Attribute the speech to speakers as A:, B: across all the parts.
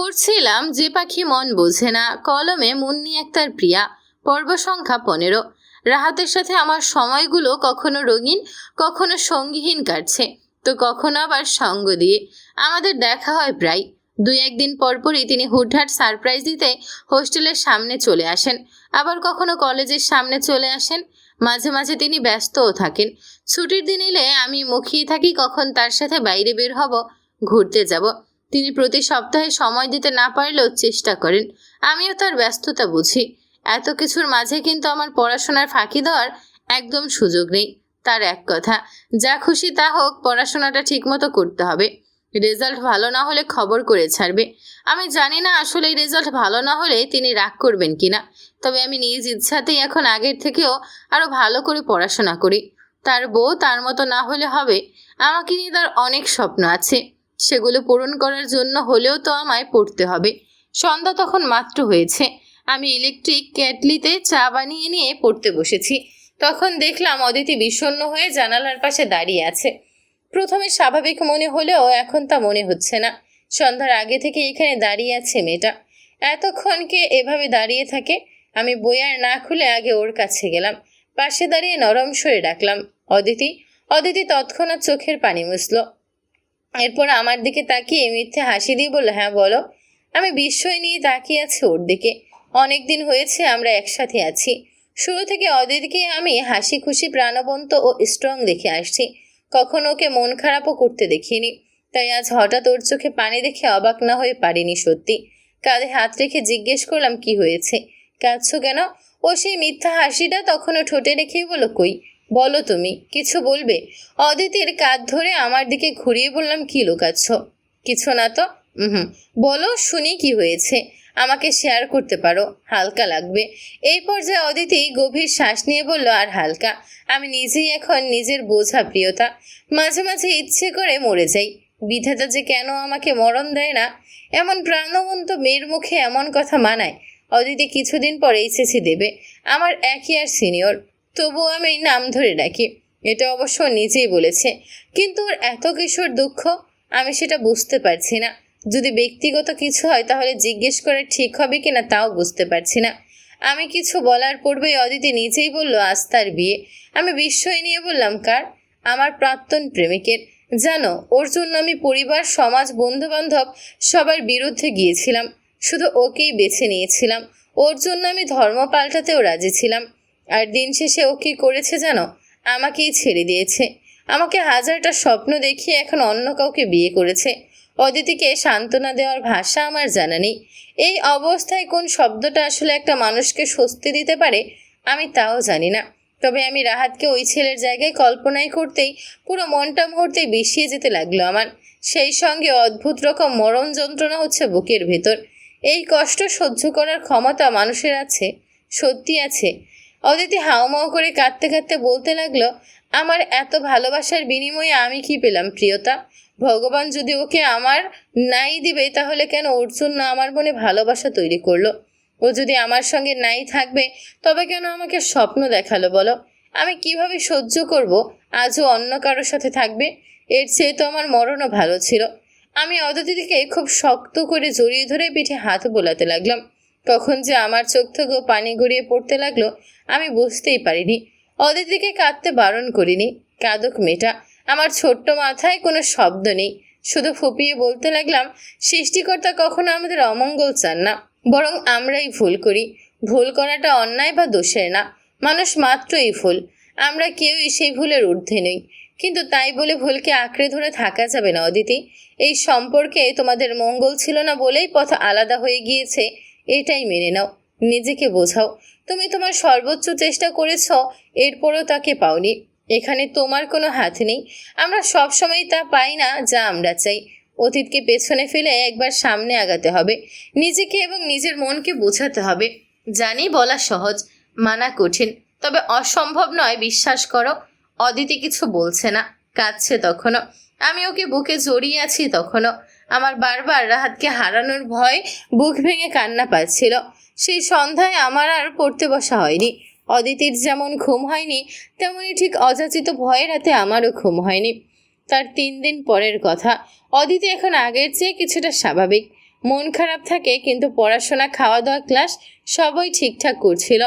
A: পড়ছিলাম যে পাখি মন বোঝে না, কলমে মুন্নি আক্তার প্রিয়া। পর্ব সংখ্যা 15। রাহাতের সাথে আমার সময়গুলো কখনো রঙিন, কখনো সঙ্গীহীন কাটছে, তো কখনো আবার সঙ্গ দিয়ে। আমাদের দেখা হয় প্রায় 2-1 দিন পরপরই তিনি হুটহাট সারপ্রাইজ দিতে হোস্টেলের সামনে চলে আসেন, আবার কখনো কলেজের সামনে চলে আসেন। মাঝে মাঝে তিনি ব্যস্তও থাকেন। ছুটির দিন এলে আমি মুখিয়ে থাকি কখন তার সাথে বাইরে বের হব, ঘুরতে যাব। তিনি প্রতি সপ্তাহে সময় দিতে না পারলেও চেষ্টা করেন। আমিও তার ব্যস্ততা বুঝি। এত কিছুর মাঝে কিন্তু আমার পড়াশোনার ফাঁকি দেওয়ার একদম সুযোগ নেই। তার এক কথা, যা খুশি তা হোক, পড়াশোনাটা ঠিকমতো করতে হবে। রেজাল্ট ভালো না হলে খবর করে ছাড়বে। আমি জানি না আসলে এই রেজাল্ট ভালো না হলে তিনি রাগ করবেন কিনা, তবে আমি নিজ ইচ্ছাতেই এখন আগের থেকেও আরও ভালো করে পড়াশোনা করি। তার বউ তার মতো না হলে হবে। আমাকে নিয়ে তার অনেক স্বপ্ন আছে, সেগুলো পূরণ করার জন্য হলেও তো আমায় পড়তে হবে। সন্ধ্যা তখন মাত্র হয়েছে। আমি ইলেকট্রিক কেটলিতে চা বানিয়ে নিয়ে পড়তে বসেছি। তখন দেখলাম অদিতি বিষণ্ণ হয়ে জানালার পাশে দাঁড়িয়ে আছে। প্রথমে স্বাভাবিক মনে হলেও এখন তা মনে হচ্ছে না। সন্ধ্যার আগে থেকে এখানে দাঁড়িয়ে আছে মেয়েটা। এতক্ষণ কে এভাবে দাঁড়িয়ে থাকে? আমি বই আর না খুলে আগে ওর কাছে গেলাম। পাশে দাঁড়িয়ে নরম স্বরে ডাকলাম, অদিতি। অদিতি তৎক্ষণাৎ চোখের পানি মুছল। এরপর আমার দিকে তাকিয়ে মিথ্যে হাসি দিয়ে বলল, হ্যাঁ বলো। আমি বিস্ময় নিয়ে তাকিয়ে আছি ওর দিকে। অনেক দিন হয়েছে আমরা একসাথে আছি। শুরু থেকে অদিতিকে আমি হাসি খুশি, প্রাণবন্ত ও স্ট্রং দেখে আসছি। কখনো ওকে মন খারাপও করতে দেখিনি। তাই আজ হঠাৎ ওর চোখে পানি দেখে অবাক না হয়ে পারিনি সত্যি। কাঁধে হাত রেখে জিজ্ঞেস করলাম, কি হয়েছে? কাঁদছো কেন? ও সেই মিথ্যা হাসিটা তখনও ঠোঁটে রেখেই বলল, কই বলো, তুমি কিছু বলবে? অদিতির কাঁধ ধরে আমার দিকে ঘুরিয়ে বললাম, কি লুকাচ্ছ? কিছু না তো। বলো শুনি, কি হয়েছে? আমাকে শেয়ার করতে পারো, হালকা লাগবে। এই পর্যায়ে অদিতি গভীর শ্বাস নিয়ে বলল, আর হালকা? আমি নিজেই এখন নিজের বোঝা প্রিয়তা। মাঝে মাঝে ইচ্ছে করে মরে যাই। বিধাতা যে কেন আমাকে মরণ দেয় না। এমন প্রাণবন্ত মেয়ের মুখে এমন কথা মানায়? অদিতি কিছুদিন পরে এইচএসসি দেবে, আমার 1 ইয়ার সিনিয়র। তবুও আমি নাম ধরে ডাকি। এটা অবশ্য নিজেই বলেছে। কিন্তু ওর এত কিশোর দুঃখ, আমি সেটা বুঝতে পারছি না। যদি ব্যক্তিগত কিছু হয় তাহলে জিজ্ঞেস করা ঠিক হবে কিনা তাও বুঝতে পারছি না। আমি কিছু বলার পূর্বেই অদিতি নিজেই বলল, আজ তার বিয়ে। আমি বিস্ময় নিয়ে বললাম, কার? আমার প্রাক্তন প্রেমিকের। জানো, ওর জন্য আমি পরিবার, সমাজ, বন্ধুবান্ধব সবার বিরুদ্ধে গিয়েছিলাম। শুধু ওকেই বেছে নিয়েছিলাম। ওর জন্য আমি ধর্ম পাল্টাতেও রাজি ছিলাম। আর দিন শেষে ও কী করেছে জানো? আমাকেই ছেড়ে দিয়েছে। আমাকে হাজারটা স্বপ্ন দেখিয়ে এখন অন্য কাউকে বিয়ে করেছে। অদিতিকে সান্ত্বনা দেওয়ার ভাষা আমার জানা নেই। এই অবস্থায় কোন শব্দটা আসলে একটা মানুষকে স্বস্তি দিতে পারে আমি তাও জানি না। তবে আমি রাহাতকে ওই ছেলের জায়গায় কল্পনাই করতেই পুরো মনটা মুহূর্তেই বিষিয়ে যেতে লাগলো আমার। সেই সঙ্গে অদ্ভুত রকম মরণ যন্ত্রণা হচ্ছে বুকের ভেতর। এই কষ্ট সহ্য করার ক্ষমতা মানুষের আছে, সত্যি আছে। অদিতি হাউমাউ করে কাঁদতে কাঁদতে বলতে লাগলো, আমার এত ভালোবাসার বিনিময়ে আমি কি পেলাম প্রিয়তা? ভগবান যদি ওকে আমার নাই দিবে, তাহলে কেন ওর জন্য আমার মনে ভালোবাসা তৈরি করলো? ও যদি আমার সঙ্গে নাই থাকবে, তবে কেন আমাকে স্বপ্ন দেখালো বলো? আমি কিভাবে সহ্য করব আজও অন্য কারোর সাথে থাকবে? এর চেয়ে তো আমার মরণও ভালো ছিল। আমি অদিতিকে খুব শক্ত করে জড়িয়ে ধরে পিঠে হাত বোলাতে লাগলাম। কখন যে আমার চোখ থেকে পানি গড়িয়ে পড়তে লাগলো আমি বুঝতেই পারিনি। অদিতিকে কাঁদতে বারণ করিনি। কাঁদুক মেয়েটা। আমার ছোট্ট মাথায় কোনো শব্দ নেই। শুধু ফুপিয়ে বলতে লাগলাম, সৃষ্টিকর্তা কখনো আমাদের অমঙ্গল চান না, বরং আমরাই ভুল করি। ভুল করাটা অন্যায় বা দোষের না, মানুষ মাত্রই ভুল। আমরা কেউই সেই ভুলের ঊর্ধ্বে নই। কিন্তু তাই বলে ভুলকে আঁকড়ে ধরে থাকা যাবে না অদিতি। এই সম্পর্কে তোমাদের মঙ্গল ছিল না বলেই পথ আলাদা হয়ে গিয়েছে, এটাই মেনে নাও। নিজেকে বোঝাও। তুমি তোমার সর্বোচ্চ চেষ্টা করেছ, এরপরও তাকে পাওনি। এখানে তোমার কোনো হাত নেই। আমরা সবসময় তা পাই না যা আমরা চাই। অতীতকে পেছনে ফেলে একবার সামনে আগাতে হবে। নিজেকে এবং নিজের মনকে বোঝাতে হবে। জানি বলা সহজ, মানা কঠিন, তবে অসম্ভব নয়, বিশ্বাস করো। অদিতি কিছু বলছে না, কাঁদছে তখনও। আমি ওকে বুকে জড়িয়ে আছি তখনও। আমার বারবার রাহাতকে হারানোর ভয় বুক ভেঙে কান্না পাচ্ছিল। সেই সন্ধ্যায় আমার আর পড়তে বসা হয়নি। অদিতির যেমন ঘুম হয়নি, তেমনি ঠিক অযাচিত ভয়ের রাতে আমারও ঘুম হয়নি। তার 3 দিন পরের কথা। অদিতি এখন আগের চেয়ে কিছুটা স্বাভাবিক। মন খারাপ থাকে, কিন্তু পড়াশোনা, খাওয়া দাওয়া, ক্লাস সবই ঠিকঠাক করছিল।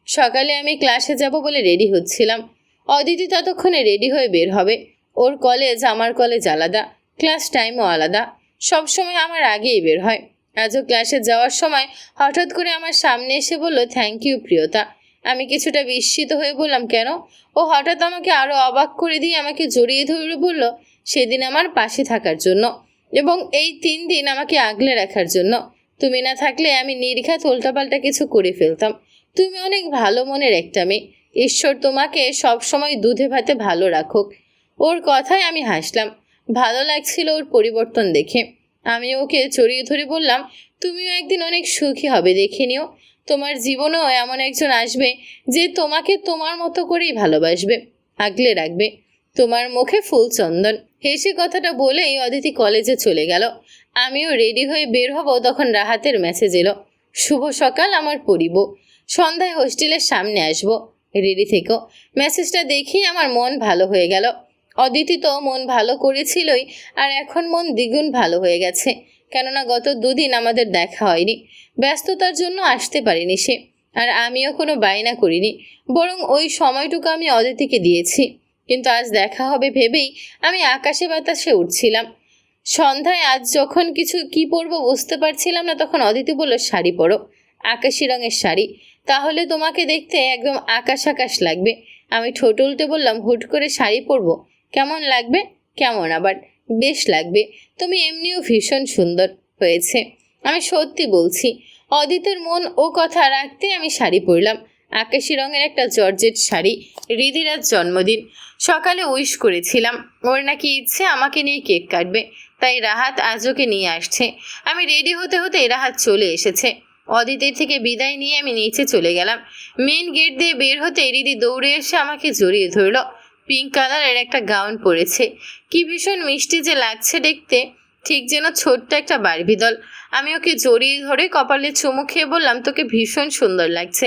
A: সকালে আমি ক্লাসে যাব বলে রেডি হচ্ছিলাম। অদিতি ততক্ষণে রেডি হয়ে বের হবে। ওর কলেজ আমার কলেজ আলাদা, ক্লাস টাইমও আলাদা। সবসময় আমার আগেই বের হয়। আজও ক্লাসে যাওয়ার সময় হঠাৎ করে আমার সামনে এসে বলল, থ্যাংক ইউ প্রিয়তা। আমি কিছুটা বিস্মিত হয়ে বললাম, কেন? ও হঠাৎ আমাকে আরও অবাক করে দিয়ে আমাকে জড়িয়ে ধরে বলল, সেদিন আমার পাশে থাকার জন্য এবং এই 3 দিন আমাকে আগলে রাখার জন্য। তুমি না থাকলে আমি নির্ঘাত উল্টাপাল্টা কিছু করে ফেলতাম। তুমি অনেক ভালো মনের একটা মেয়ে। ঈশ্বর তোমাকে সবসময় দুধে ভাতে ভালো রাখুক। ওর কথায় আমি হাসলাম। ভালো লাগছিল ওর পরিবর্তন দেখে। আমি ওকে জড়িয়ে ধরে বললাম, তুমিও একদিন অনেক সুখী হবে, দেখে নিও। তোমার জীবনেও এমন একজন আসবে যে তোমাকে তোমার মতো করেই ভালোবাসবে, আগলে রাখবে। তোমার মুখে ফুল চন্দন। হেসে কথাটা বলেই অদিতি কলেজে চলে গেল। আমিও রেডি হয়ে বের হব, তখন রাহাতের মেসেজ এলো, শুভ সকাল, আমার পরিব, সন্ধ্যায় হোস্টেলের সামনে আসবো, রেডি থেকো। মেসেজটা দেখেই আমার মন ভালো হয়ে গেল। অদিতি তো মন ভালো করেছিলই, আর এখন মন দ্বিগুণ ভালো হয়ে গেছে। কেননা গত 2 দিন আমাদের দেখা হয়নি। ব্যস্ততার জন্য আসতে পারিনি সে, আর আমিও কোনো বায়না করিনি। বরং ওই সময়টুকু আমি অদিতিকে দিয়েছি। কিন্তু আজ দেখা হবে ভেবেই আমি আকাশে বাতাসে উঠছিলাম। সন্ধ্যায় আজ যখন কি পরবো বুঝতে পারছিলাম না, তখন অদিতি বলল, শাড়ি পরো, আকাশি রঙের শাড়ি, তাহলে তোমাকে দেখতে একদম আকাশ আকাশ লাগবে। আমি ঠোঁট উল্টে বললাম, হুট করে শাড়ি পরবো? কেমন লাগবে? কেমন আবার? বেশ লাগবে, তুমি এমনিও ভীষণ সুন্দর হয়েছে। আমি সত্যি বলছি। অদিতের মন ও কথা রাখতে আমি শাড়ি পরলাম, আকাশি রঙের একটা জর্জেট শাড়ি। রিদির আজ জন্মদিন। সকালে উইশ করেছিলাম, ওর নাকি ইচ্ছে আমাকে নিয়ে কেক কাটবে, তাই রাহাত আজ ওকে নিয়ে আসছে। আমি রেডি হতে হতে রাহাত চলে এসেছে। অদিতের থেকে বিদায় নিয়ে আমি নিচে চলে গেলাম। মেন গেট দিয়ে বের হতে রিদি দৌড়ে এসে আমাকে জড়িয়ে ধরল। পিঙ্ক কালারের একটা গাউন পরেছে, কি ভীষণ মিষ্টি যে লাগছে দেখতে, ঠিক যেন ছোট্ট একটা বারবি দল। আমি ওকে জড়িয়ে ধরে কপালে চুমু খেয়ে বললাম, তোকে ভীষণ সুন্দর লাগছে।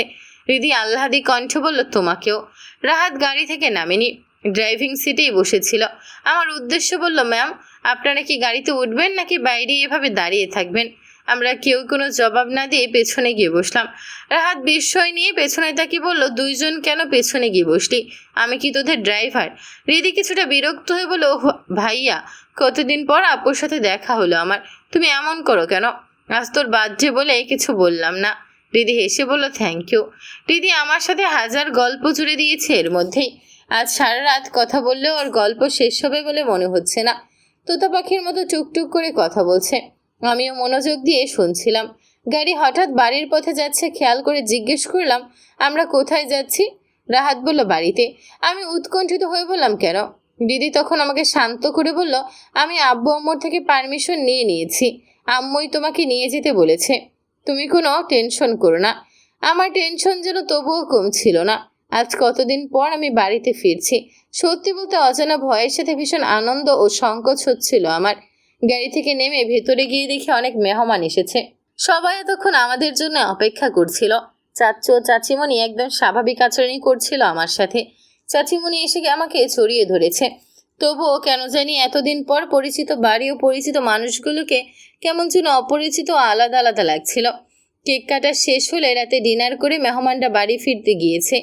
A: রিদি আহ্লাদি কণ্ঠে বলল, তোমাকেও। রাহাত গাড়ি থেকে নামেনি, ড্রাইভিং সিটেই বসেছিল। আমার উদ্দেশ্য বলল, ম্যাম, আপনারা কি গাড়িতে উঠবেন নাকি বাইরে এভাবে দাঁড়িয়ে থাকবেন? আমরা কেউ কোনো জবাব না দিয়ে পেছনে গিয়ে বসলাম। রাহাত বিস্ময় নিয়ে পেছনে তাকিয়ে বলল, 2 জন কেন পেছনে গিয়ে বসলি? আমি কি তোদের ড্রাইভার? রিদি কিছুটা বিরক্ত হয়ে বলল, ভাইয়া, কতদিন পর আপুর সাথে দেখা হলো আমার, তুমি এমন করো কেন? আজ তোর বার্থডে বলে কিছু বললাম না। রিদি হেসে বলল, থ্যাংক ইউ। রিদি আমার সাথে হাজার গল্প জুড়ে দিয়েছে এর মধ্যেই। আজ সারা রাত কথা বললেও ওর গল্প শেষ হবে বলে মনে হচ্ছে না। তোতা পাখির মতো টুকটুক করে কথা বলছে। আমিও মনোযোগ দিয়ে শুনছিলাম। গাড়ি হঠাৎ বাড়ির পথে যাচ্ছে খেয়াল করে জিজ্ঞেস করলাম, আমরা কোথায় যাচ্ছি? রাহাত বলল, বাড়িতে। আমি উৎকণ্ঠিত হয়ে বললাম, কেন? দিদি তখন আমাকে শান্ত করে বলল, আমি আব্বু আম্মুর থেকে পারমিশন নিয়ে নিয়েছি, আম্মুই তোমাকে নিয়ে যেতে বলেছে, তুমি কোনো টেনশন করো না। আমার টেনশন যেন তবুও কমছিল না। আজ কতদিন পর আমি বাড়িতে ফিরছি। সত্যি বলতে অজানা ভয়ের সাথে ভীষণ আনন্দ ও সংকোচ হচ্ছিল আমার। গাড়ি থেকে নেমে ভেতরে গিয়ে দেখি অনেক মেহমান এসেছে। সবাই এতক্ষণ আমাদের জন্য অপেক্ষা করছিল। চাচু ও চাচিমণি একদম স্বাভাবিক আচরণই করছিল আমার সাথে। চাচিমণি এসে আমাকে জড়িয়ে ধরেছে। তবুও কেন জানি এতদিন পর পরিচিত বাড়ি ও পরিচিত মানুষগুলোকে কেমন যেন অপরিচিত আলাদা আলাদা লাগছিল। কেক কাটা শেষ হলে রাতে ডিনার করে মেহমানরা বাড়ি ফিরতে গিয়েছে।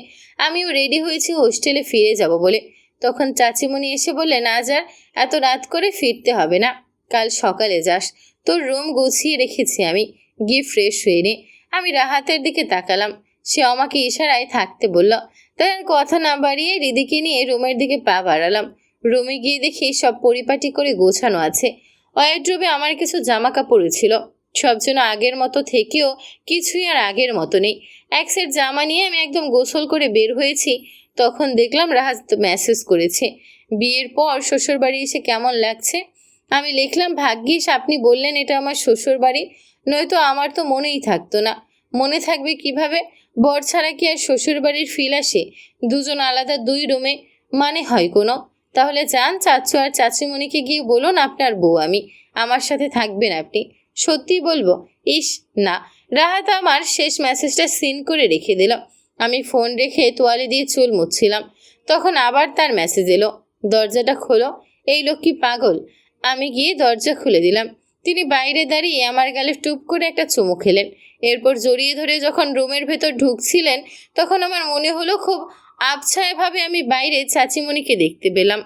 A: আমিও রেডি হয়েছি হোস্টেলে ফিরে যাব বলে। তখন চাচিমণি এসে বললেন, আজ আর এত রাত করে ফিরতে হবে না, কাল সকালে যাস, তোর রুম গুছিয়ে রেখেছি আমি, গিয়ে ফ্রেশ হয়ে নে। আমি রাহাতের দিকে তাকালাম, সে আমাকে ইশারায় থাকতে বলল। তাই আর কথা না বাড়িয়ে রিদিকে নিয়ে রুমের দিকে পা বাড়ালাম। রুমে গিয়ে দেখি সব পরিপাটি করে গোছানো আছে। ওয়ারড্রোবে আমার কিছু জামা কাপড় ছিল, সব যেন আগের মতো থেকেও কিছুই আর আগের মতো নেই। এক সেট জামা নিয়ে আমি একদম গোসল করে বের হয়েছি, তখন দেখলাম রাহাত মেসেজ করেছে, বিয়ের পর শ্বশুরবাড়ি এসে কেমন লাগছে। আমি লিখলাম, ভাগ্যিস আপনি বললেন এটা আমার শ্বশুরবাড়ি, নয়তো আমার তো মনেই থাকতো না। মনে থাকবে কিভাবে? বর ছাড়া কি আর শ্বশুরবাড়ির ফিল আসে? 2 জন আলাদা 2 রুমে মানে হয় কোনো? তাহলে যান, চাচু আর চাচিমণিকে গিয়ে বলুন আপনার বউ আমি, আমার সাথে থাকবেন আপনি। সত্যি বলবো? ইস না। রাহাত আমার শেষ মেসেজটা সিন করে রেখে দিল। আমি ফোন রেখে তোয়ালে দিয়ে চুল মুছছিলাম, তখন আবার তার মেসেজ এলো, দরজাটা খোলো। এই লোক কি পাগল? আমি গিয়ে দরজা খুলে দিলাম। তিনি বাইরে দাঁড়িয়ে আমার গালে টুপ করে একটা চুমু খেলেন। এরপর জড়িয়ে ধরে যখন রুমের ভেতর ঢুকছিলেন তখন আমার মনে হলো খুব আবছায়াভাবে আমি বাইরে চাচিমণিকে দেখতে পেলাম।